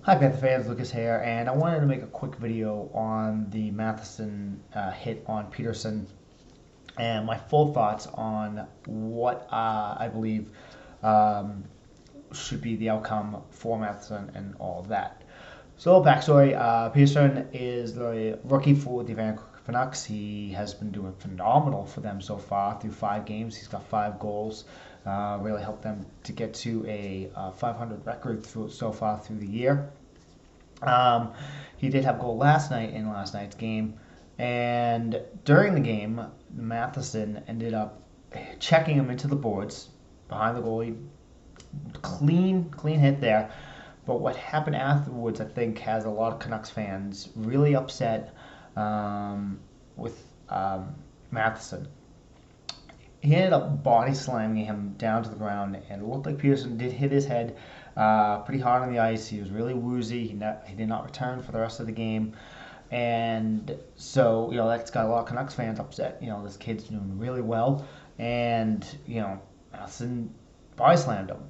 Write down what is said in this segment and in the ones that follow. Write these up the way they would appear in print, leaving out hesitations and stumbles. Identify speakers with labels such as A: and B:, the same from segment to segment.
A: Hi Panther fans, Lucas here, and I wanted to make a quick video on the Matheson hit on Pettersson and my full thoughts on what I believe um, should be the outcome for Matheson and all of that. So, backstory: Pettersson is the rookie for the Vancouver Canucks. He has been doing phenomenal for them so far through 5 games. He's got 5 goals. Really helped them to get to a 500 record so far through the year. Um, he did have a goal last night in last night's game, and during the game, Matheson ended up checking him into the boards behind the goalie. Clean hit there. But what happened afterwards, I think, has a lot of Canucks fans really upset with Matheson. He ended up body slamming him down to the ground, and it looked like Pettersson did hit his head pretty hard on the ice. He was really woozy. He did not return for the rest of the game. And so, that's got a lot of Canucks fans upset. This kid's doing really well. And, Matheson body slammed him.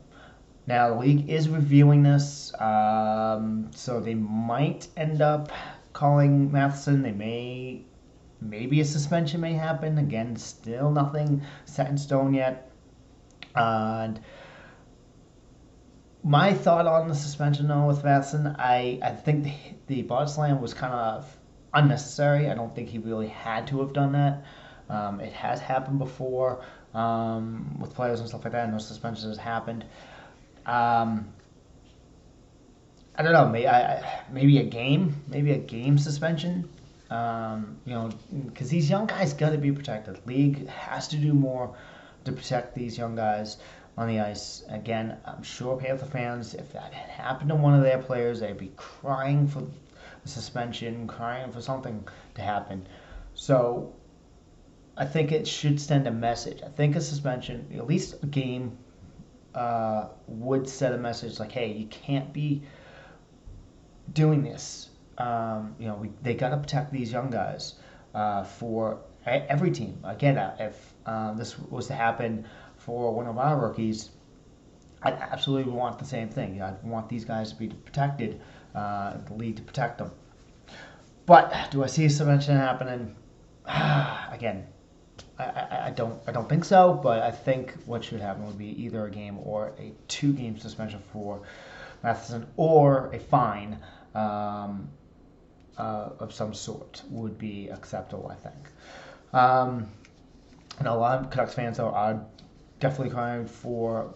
A: Now, the league is reviewing this, so they might end up calling Matheson. Maybe a suspension may happen. Again, still nothing set in stone yet. And my thought on the suspension, though, with Matheson, I think the body slam was kind of unnecessary. I don't think he really had to have done that. It has happened before with players and stuff like that, and no suspensions has happened. I don't know. Maybe a game suspension. Because these young guys got to be protected. League has to do more to protect these young guys on the ice. Again, I'm sure Panther fans, if that had happened to one of their players, they'd be crying for a suspension, crying for something to happen. So I think it should send a message. I think a suspension, at least a game, would set a message like, hey, you can't be doing this. They got to protect these young guys for every team. Again, if this was to happen for one of our rookies, I'd absolutely want the same thing. I'd want these guys to be protected, the league to protect them. But do I see a suspension happening? Again, I don't think so, but I think what should happen would be either a game or a 2-game suspension for Matheson, or a fine of some sort would be acceptable, I think. A lot of Canucks fans are definitely crying for,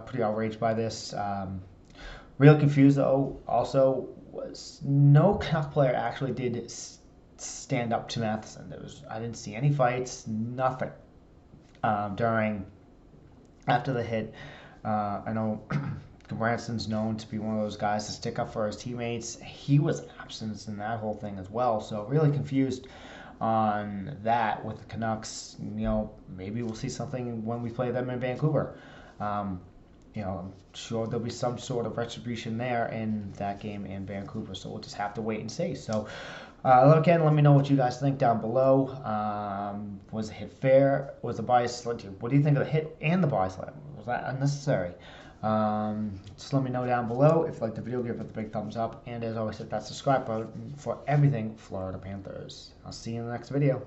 A: pretty outraged by this. Real confused, though, also, was no Canuck player actually did stand up to Matheson. I didn't see any fights, nothing after the hit. I know Branson's known to be one of those guys to stick up for his teammates. He was absent in that whole thing as well. So really confused on that with the Canucks. Maybe we'll see something when we play them in Vancouver. I'm sure there'll be some sort of retribution there in that game in Vancouver. So we'll just have to wait and see. So again, let me know what you guys think down below. Was the hit fair? Was the body slam? What do you think of the hit and the body slam? Was that unnecessary? Just let me know down below. If you like the video, give it the big thumbs up. And as always, hit that subscribe button for everything Florida Panthers. I'll see you in the next video.